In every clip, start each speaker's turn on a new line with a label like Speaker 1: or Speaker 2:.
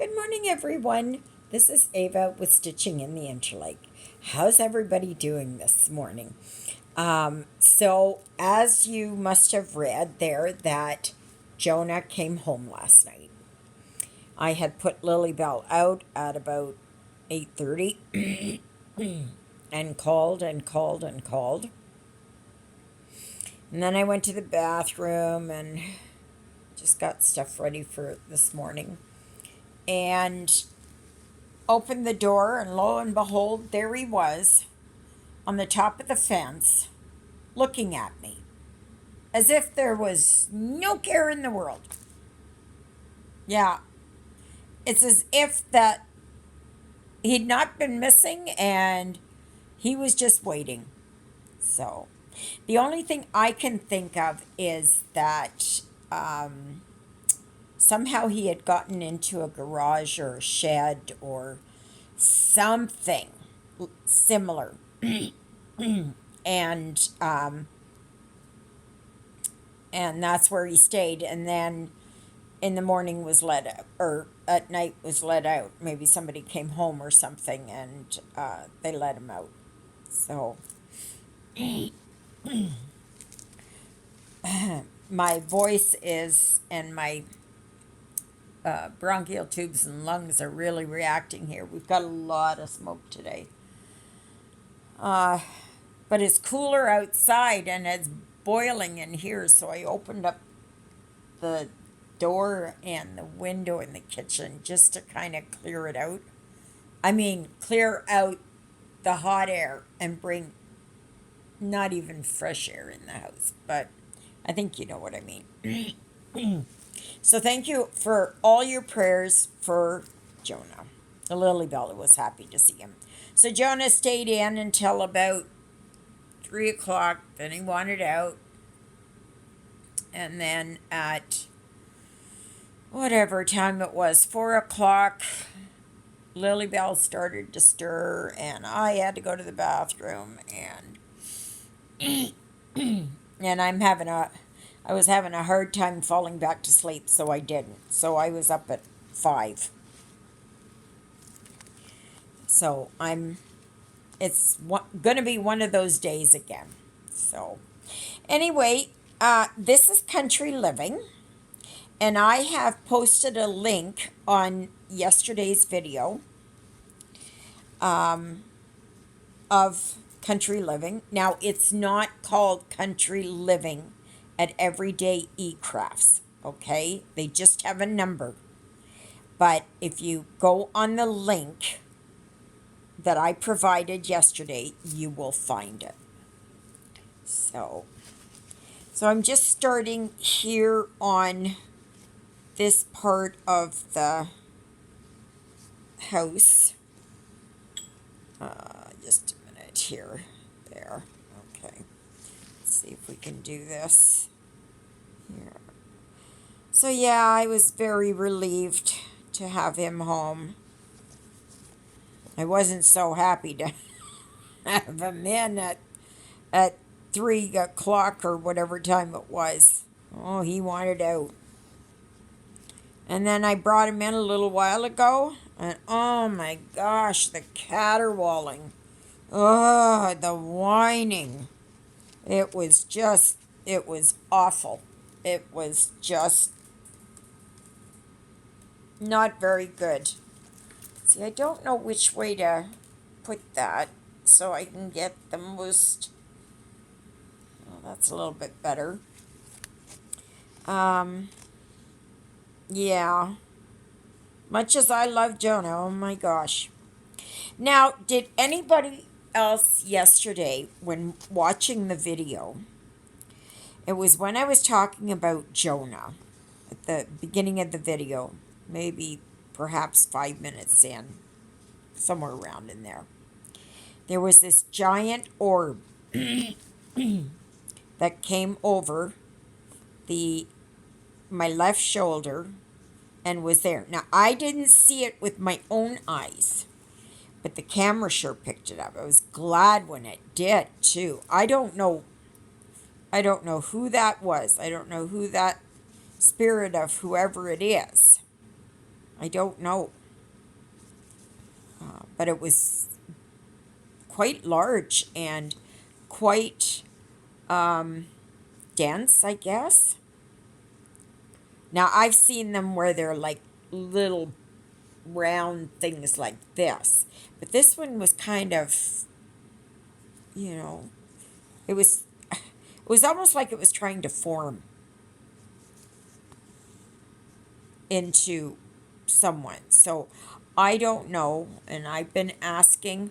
Speaker 1: Good morning, everyone. This is Ava with Stitching in the Interlake. How's everybody doing this morning? As you must have read there, that Jonah came home last night. I had put Lily Bell out at about 8:30 and called and called and called. And then I went to the bathroom and just got stuff ready for this morning. And opened the door, and lo and behold, there he was on the top of the fence looking at me as if there was no care in the world. Yeah, it's as if that he'd not been missing and he was just waiting. So, the only thing I can think of is that somehow he had gotten into a garage or a shed or something similar. and and that's where he stayed, and then in the morning was let out, or at night was let out. Maybe somebody came home or something, and they let him out. So my voice is, and my bronchial tubes and lungs are really reacting here. We've got a lot of smoke today, but it's cooler outside and it's boiling in here, so I opened up the door and the window in the kitchen just to kind of clear it out. I mean, clear out the hot air and bring not even fresh air in the house, but I think you know what I mean. So thank you for all your prayers for Jonah. The Lily Bella was happy to see him. So Jonah stayed in until about 3 o'clock. Then he wanted out. And then at whatever time it was, 4 o'clock, Lily Bell started to stir, and I had to go to the bathroom, and I was having a hard time falling back to sleep, so I didn't. So I was up at 5. So it's going to be one of those days again. So anyway, this is Country Living, and I have posted a link on yesterday's video of Country Living. Now, it's not called Country Living at Everyday eCrafts, okay? They just have a number. But if you go on the link that I provided yesterday, you will find it. So I'm just starting here on this part of the house. Just a minute here. There. Okay. Let's see if we can do this. Here. So yeah, I was very relieved to have him home. I wasn't so happy to have him in at 3 o'clock or whatever time it was. Oh, he wanted out. And then I brought him in a little while ago, and oh my gosh, the caterwauling. Oh, the whining. It was awful. It was just not very good. See, I don't know which way to put that so I can get the most. Oh, that's a little bit better. Yeah. Much as I love Jonah, oh my gosh. Now, did anybody else yesterday, when watching the video, it was when I was talking about Jonah at the beginning of the video, maybe perhaps 5 minutes in, somewhere around in there. There was this giant orb that came over my left shoulder and was there. Now, I didn't see it with my own eyes, but the camera sure picked it up. I was glad when it did, too. I don't know who that was. I don't know who that spirit of whoever it is. I don't know. But it was quite large and quite dense, I guess. Now, I've seen them where they're like little round things like this. But this one was kind of, you know, it was almost like it was trying to form into someone. So I don't know, and I've been asking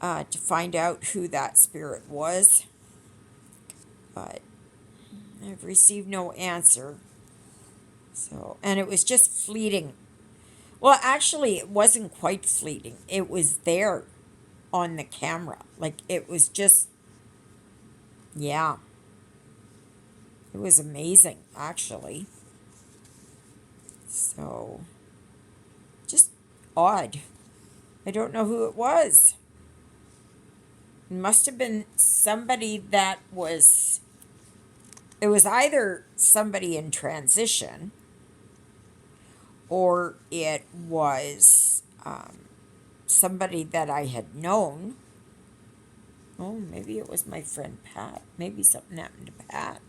Speaker 1: to find out who that spirit was, but I've received no answer. So, and it was just fleeting. Well, actually, it wasn't quite fleeting. It was there on the camera. Like it was just, yeah, it was amazing, actually. So, just odd. I don't know who it was. It must have been somebody that was, it was either somebody in transition or it was somebody that I had known. Oh, maybe it was my friend Pat. Maybe something happened to Pat.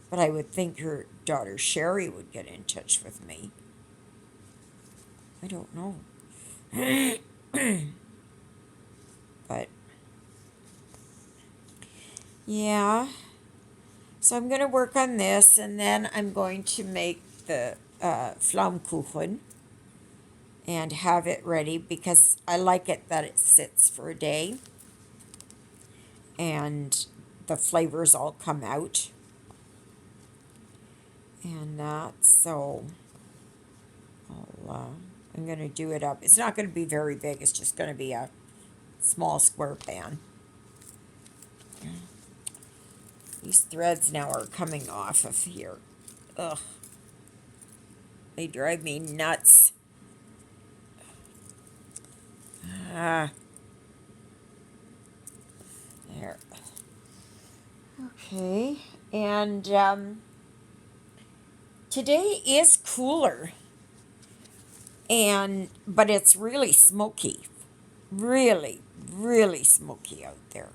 Speaker 1: But I would think her daughter Sherry would get in touch with me. I don't know. But yeah. So I'm going to work on this and then I'm going to make the Flammkuchen and have it ready because I like it that it sits for a day and the flavors all come out and that. So I'm going to do it up. It's not going to be very big. It's just going to be a small square pan. These threads now are coming off of here. Ugh. They drive me nuts. Ah. There. Okay. And today is cooler. But it's really smoky. Really, really smoky out there.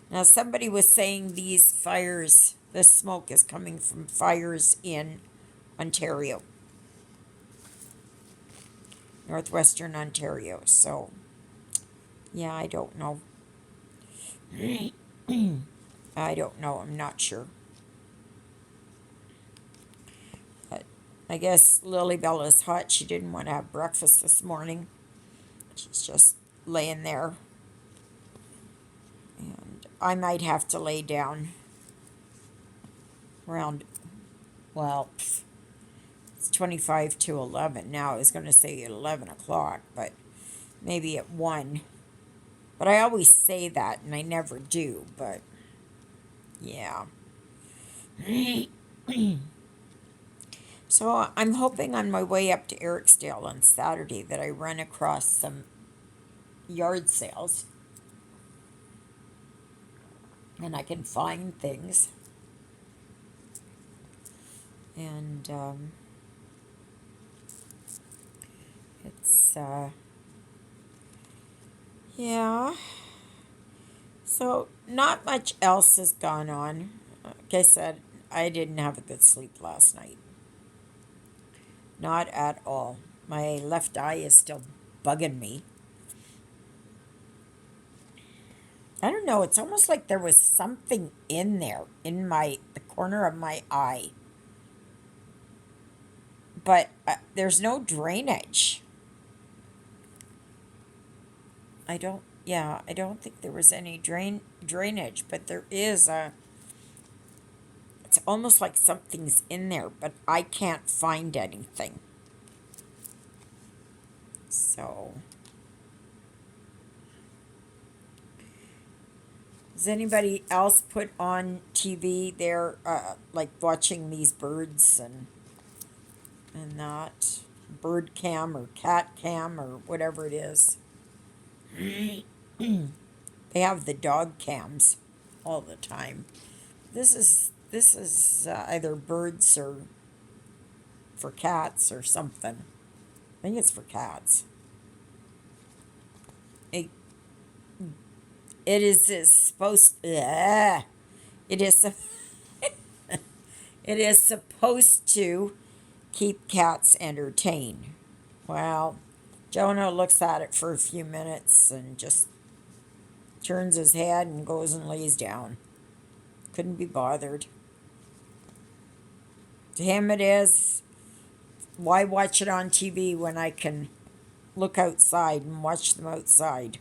Speaker 1: Now, somebody was saying these fires, the smoke is coming from fires in Ontario, northwestern Ontario. So, yeah, I don't know. I don't know. I'm not sure. But I guess Lily Bella's hot. She didn't want to have breakfast this morning. She's just laying there. And I might have to lay down around, well, it's 25 to 11 now. I was going to say at 11 o'clock, but maybe at 1. But I always say that, and I never do, but yeah. So I'm hoping on my way up to Ericsdale on Saturday that I run across some yard sales and I can find things. And it's, yeah. So not much else has gone on. Like I said, I didn't have a good sleep last night. Not at all. My left eye is still bugging me. I don't know. It's almost like there was something in there in the corner of my eye. But there's no drainage. I don't think there was any drainage, but there is it's almost like something's in there, but I can't find anything. So, does anybody else put on TV there, like watching these birds and that bird cam or cat cam or whatever it is? They have the dog cams all the time. This is either birds or for cats or something. I think it's for cats. It, it is supposed. It is. It is supposed to keep cats entertained. Well, Jonah looks at it for a few minutes and just turns his head and goes and lays down. Couldn't be bothered. To him, it is. Why watch it on TV when I can look outside and watch them outside?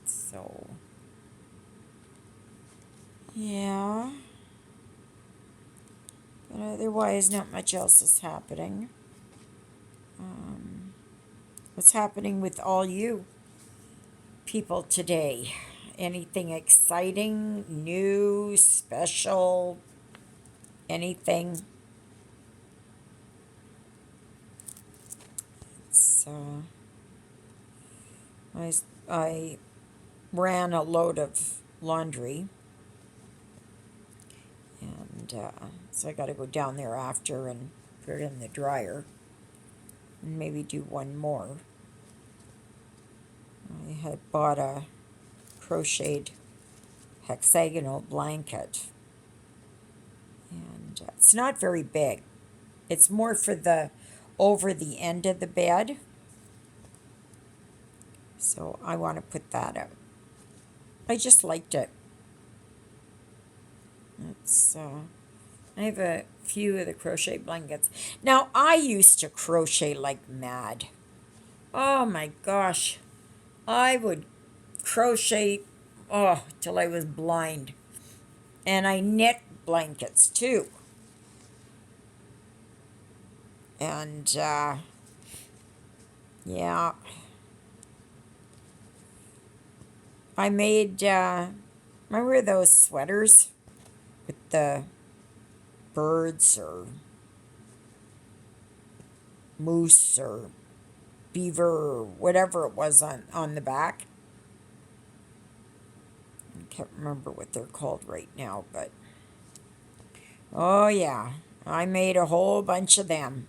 Speaker 1: So, yeah. But otherwise, not much else is happening. What's happening with all you people today? Anything exciting, new, special, anything? So, I ran a load of laundry, and so I got to go down there after and put it in the dryer, and maybe do one more. I had bought a crocheted hexagonal blanket, and it's not very big. It's more for the over the end of the bed, so I want to put that out. I just liked it. It's I have a few of the crochet blankets. Now, I used to crochet like mad. Oh my gosh. I would crochet till I was blind. And I knit blankets too. And yeah, I made remember those sweaters with the birds or moose or beaver or whatever it was on the back? I can't remember what they're called right now, but oh yeah, I made a whole bunch of them.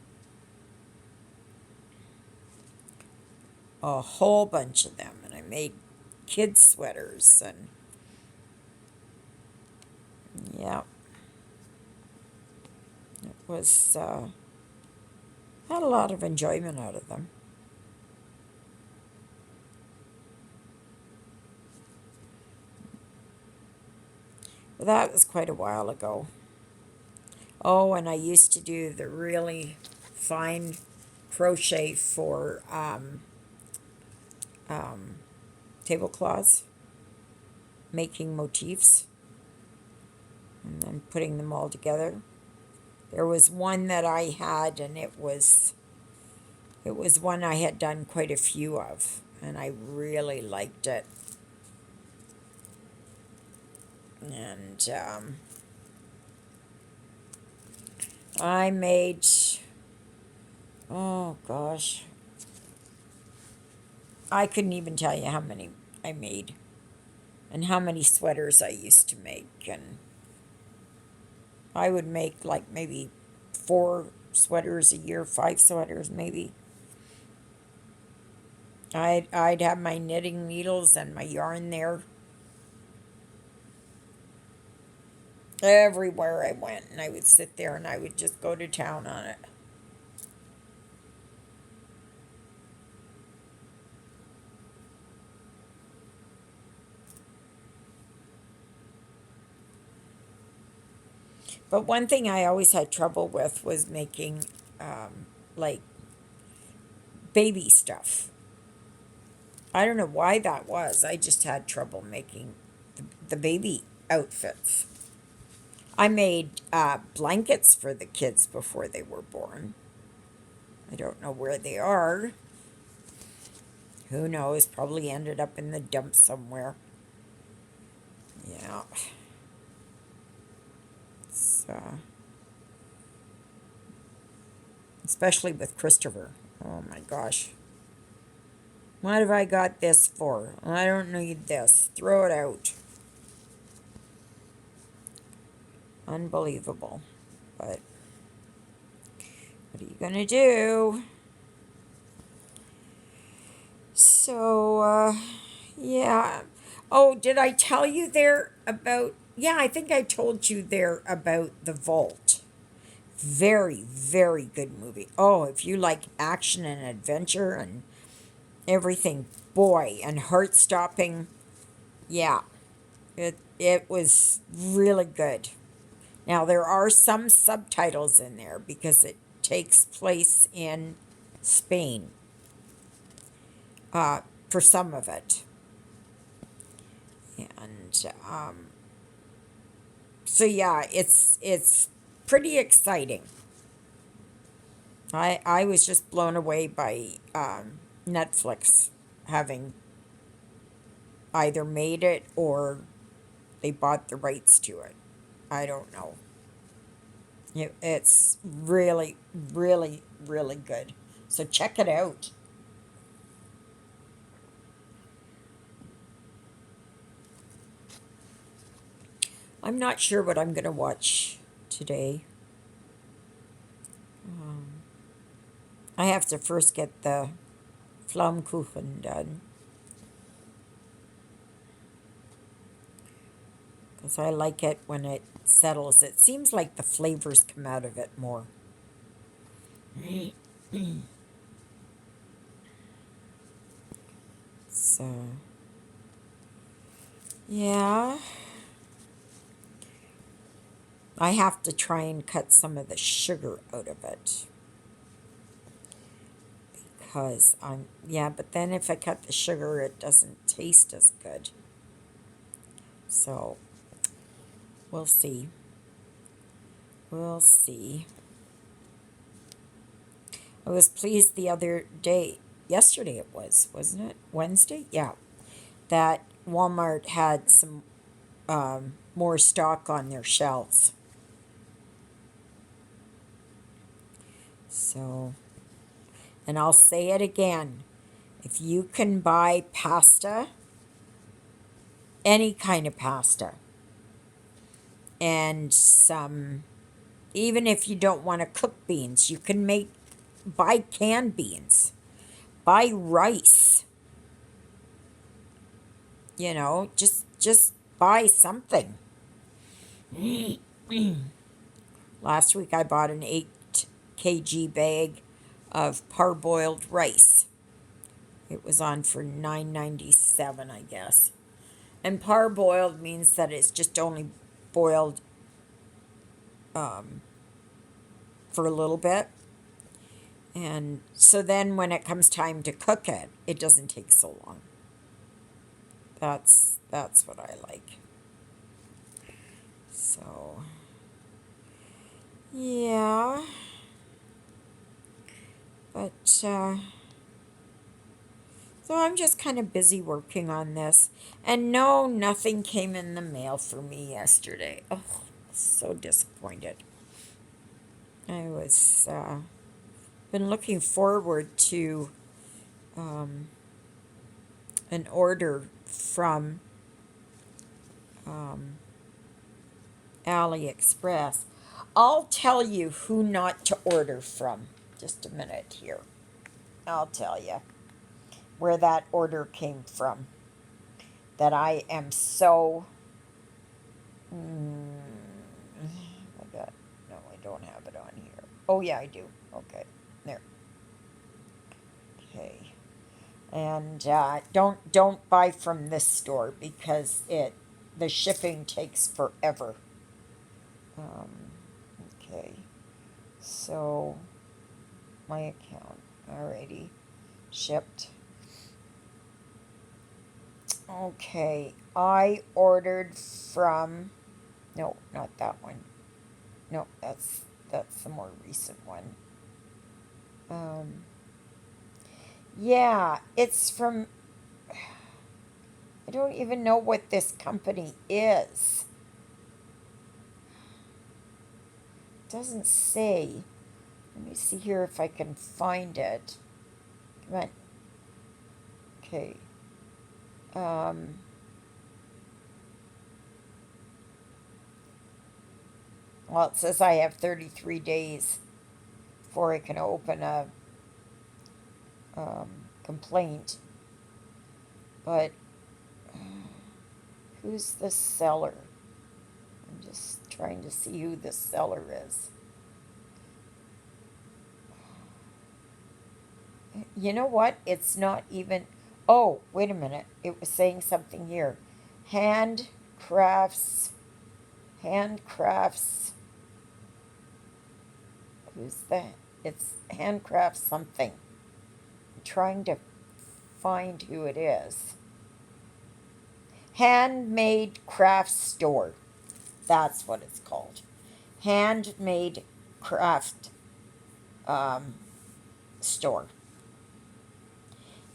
Speaker 1: A whole bunch of them. And I made kids' sweaters and yeah. It was had a lot of enjoyment out of them. But that was quite a while ago. Oh, and I used to do the really fine crochet for tablecloths, making motifs, and then putting them all together. There was one that I had, and it was one I had done quite a few of, and I really liked it. And I made, oh gosh, I couldn't even tell you how many I made and how many sweaters I used to make. And I would make like maybe 4 sweaters a year, 5 sweaters maybe. I'd have my knitting needles and my yarn there everywhere I went, and I would sit there and I would just go to town on it. But one thing I always had trouble with was making like baby stuff. I don't know why that was. I just had trouble making the baby outfits. I made blankets for the kids before they were born. I don't know where they are. Who knows? Probably ended up in the dump somewhere. Yeah. So, especially with Christopher. Oh my gosh. What have I got this for? I don't need this. Throw it out. Unbelievable. But what are you going to do? So, yeah. Oh, did I tell you there about? Yeah, I think I told you there about The Vault. Very, very good movie. Oh, if you like action and adventure and everything, boy, and heart stopping. Yeah, it was really good. Now there are some subtitles in there because it takes place in Spain for some of it, and so yeah, it's pretty exciting. I was just blown away by Netflix having either made it or they bought the rights to it. I don't know. It's really, really, really good. So check it out. I'm not sure what I'm going to watch today. I have to first get the Flammkuchen done because I like it when it settles. It seems like the flavors come out of it more. So, yeah. I have to try and cut some of the sugar out of it because yeah, but then if I cut the sugar, it doesn't taste as good. So, we'll see. We'll see. I was pleased the other day, yesterday it was, wasn't it? Wednesday? Yeah. That Walmart had some more stock on their shelves. So, and I'll say it again. If you can buy pasta, any kind of pasta, and some, even if you don't want to cook beans, you can buy canned beans, buy rice, just buy something. Last week I bought an 8 kg bag of parboiled rice. It was on for $9.97, I guess. And parboiled means that it's just only boiled for a little bit. And so then when it comes time to cook it, it doesn't take so long. That's what I like. So, yeah. But so I'm just kind of busy working on this. And no, nothing came in the mail for me yesterday. Oh, so disappointed. I was been looking forward to an order from AliExpress. I'll tell you who not to order from. Just a minute here. I'll tell you where that order came from. That I am so. I got. No, I don't have it on here. Oh yeah, I do. Okay, there. Okay, and don't buy from this store because the shipping takes forever. Um, okay, so my account alrighty shipped. Okay, I ordered from. No, not that one. No, that's the more recent one. Um, yeah, it's from. I don't even know what this company is. It doesn't say. Let me see here if I can find it. Come on. Okay. Well, it says I have 33 days before I can open a complaint. But who's the seller? I'm just trying to see who the seller is. You know what? It's not even. Oh, wait a minute. It was saying something here. Handcrafts. Handcrafts. Who's that? It's handcrafts something. I'm trying to find who it is. Handmade craft store. That's what it's called. Handmade craft store.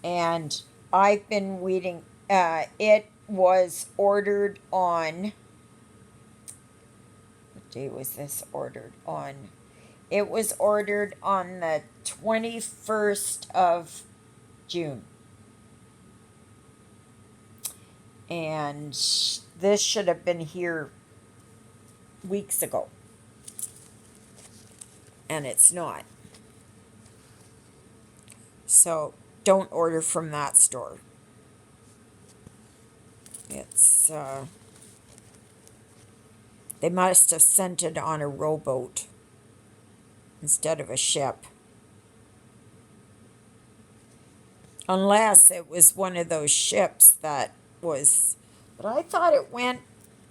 Speaker 1: And I've been waiting. It was ordered on. What day was this ordered on? It was ordered on the 21st of June. And this should have been here weeks ago. And it's not. So don't order from that store. It's, they must have sent it on a rowboat instead of a ship. Unless it was one of those ships that was, but I thought it went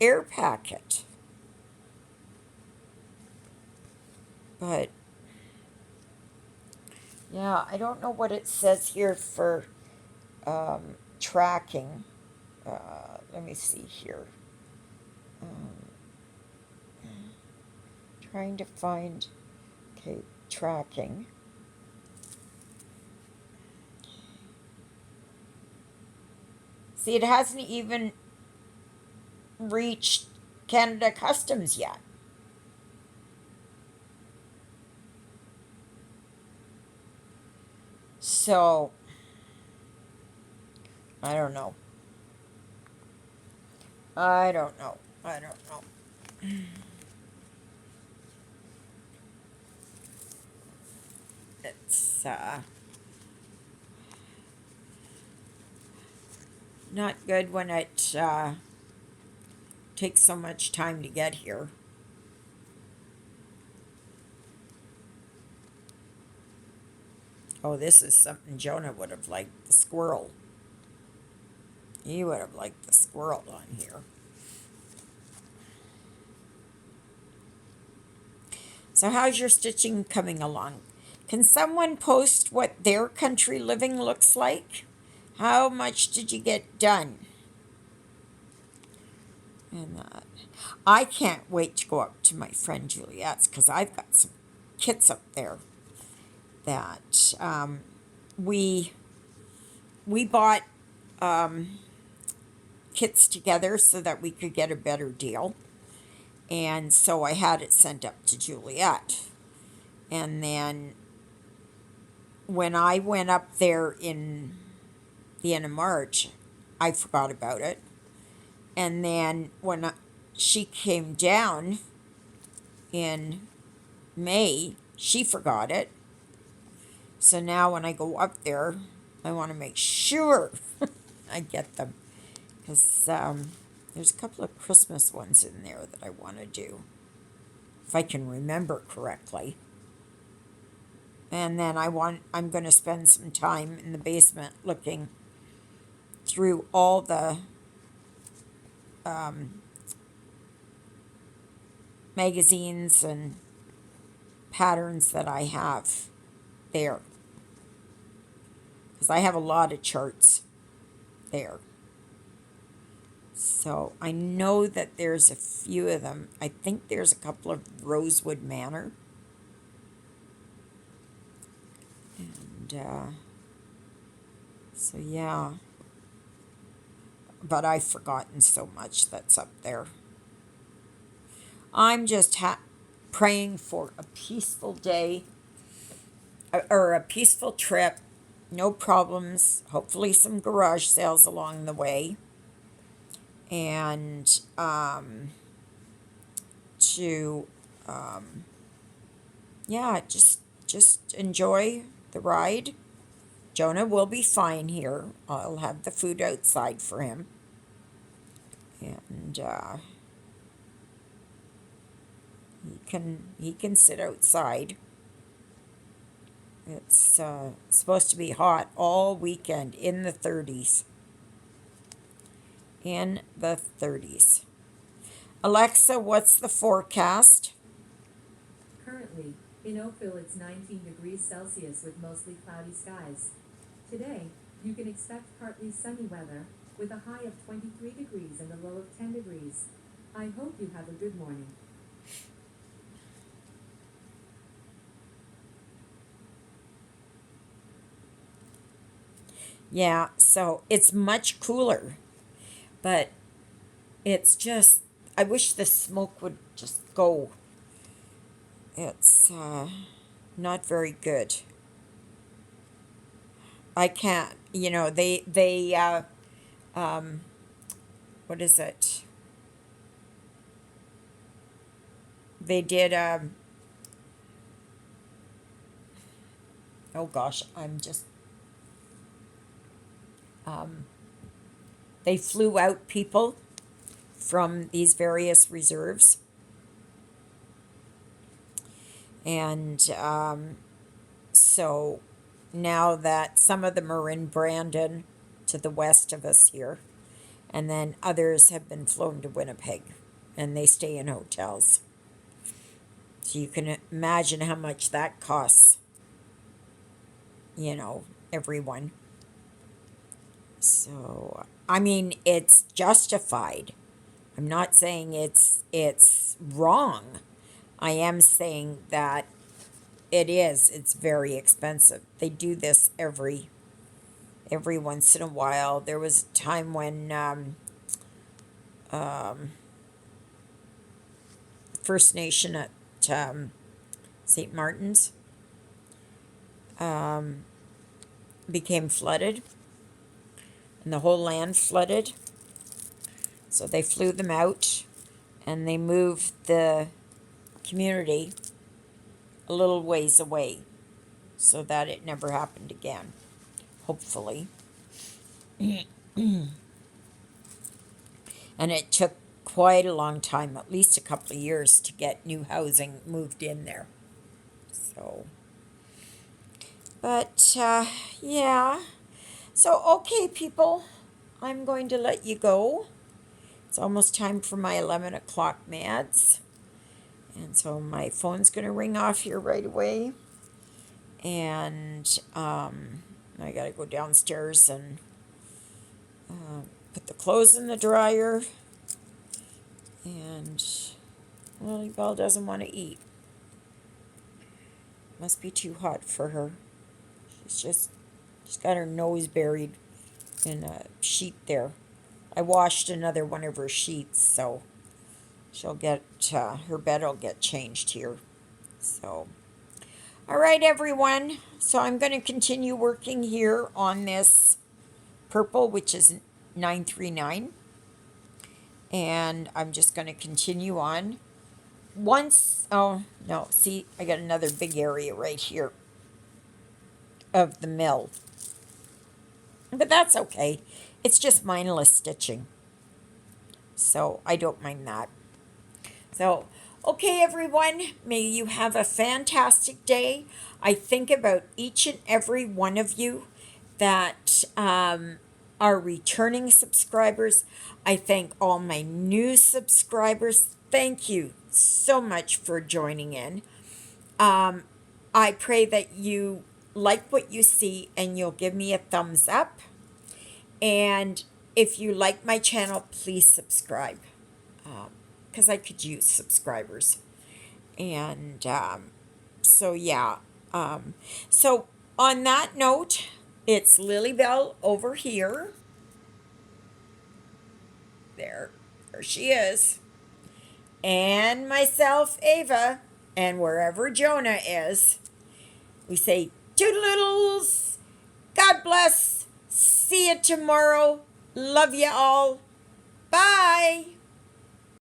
Speaker 1: air packet. But yeah, I don't know what it says here for tracking. Let me see here. Trying to find, okay, tracking. See, it hasn't even reached Canada Customs yet. So, I don't know. I don't know. I don't know. It's not good when it takes so much time to get here. Oh, this is something Jonah would have liked, the squirrel. He would have liked the squirrel on here. So how's your stitching coming along? Can someone post what their country living looks like? How much did you get done? And I can't wait to go up to my friend Juliet's because I've got some kits up there that we bought kits together so that we could get a better deal. And so I had it sent up to Juliet. And then when I went up there in the end of March, I forgot about it. And then when she came down in May, she forgot it. So now when I go up there, I want to make sure I get them. Because there's a couple of Christmas ones in there that I want to do, if I can remember correctly. And then I'm going to spend some time in the basement looking through all the magazines and patterns that I have there. Because I have a lot of charts there. So I know that there's a few of them. I think there's a couple of Rosewood Manor. And so yeah. But I've forgotten so much that's up there. I'm just praying for a peaceful day or a peaceful trip. No problems. Hopefully some garage sales along the way. And to Yeah, just enjoy the ride. Jonah will be fine here. I'll have the food outside for him, and he can sit outside. It's supposed to be hot all weekend in the 30s. In the 30s. Alexa, what's the forecast?
Speaker 2: Currently, in Oakville it's 19 degrees Celsius with mostly cloudy skies. Today, you can expect partly sunny weather with a high of 23 degrees and a low of 10 degrees. I hope you have a good morning.
Speaker 1: Yeah, so it's much cooler, but it's just, I wish the smoke would just go. It's not very good. I can't, what is it? They did, oh gosh, um, they flew out people from these various reserves. And so now that some of them are in Brandon to the west of us here, and then others have been flown to Winnipeg and they stay in hotels. So you can imagine how much that costs, you know, everyone. So, I mean, it's justified. I'm not saying it's wrong. I am saying that it's very expensive. They do this every once in a while. There was a time when um, First Nation at St. Martin's um, became flooded, and the whole land flooded. So they flew them out, and they moved the community a little ways away so that it never happened again, hopefully. And it took quite a long time, at least a couple of years, to get new housing moved in there. So, but yeah. So, okay, people, I'm going to let you go. It's almost time for my 11 o'clock meds. And so my phone's going to ring off here right away. And I got to go downstairs and put the clothes in the dryer. And Lily Bell doesn't want to eat. Must be too hot for her. She's got her nose buried in a sheet there. I washed another one of her sheets, so she'll get her bed will get changed here. So, all right, everyone. So I'm going to continue working here on this purple, which is 939, and I'm just going to continue on. Oh no, see, I got another big area right here of the mill, but that's okay. It's just mindless stitching, so I don't mind that. So, okay, everyone, may you have a fantastic day. I think about each and every one of you that are returning subscribers. I thank all my new subscribers. Thank you so much for joining in. I pray that you like what you see and you'll give me a thumbs up. And if you like my channel, please subscribe, because I could use subscribers. And so, yeah. So, on that note, it's Lily Bell over here. There she is. And myself, Ava. And wherever Jonah is, we say toodaloodles. God bless. See you tomorrow. Love you all. Bye.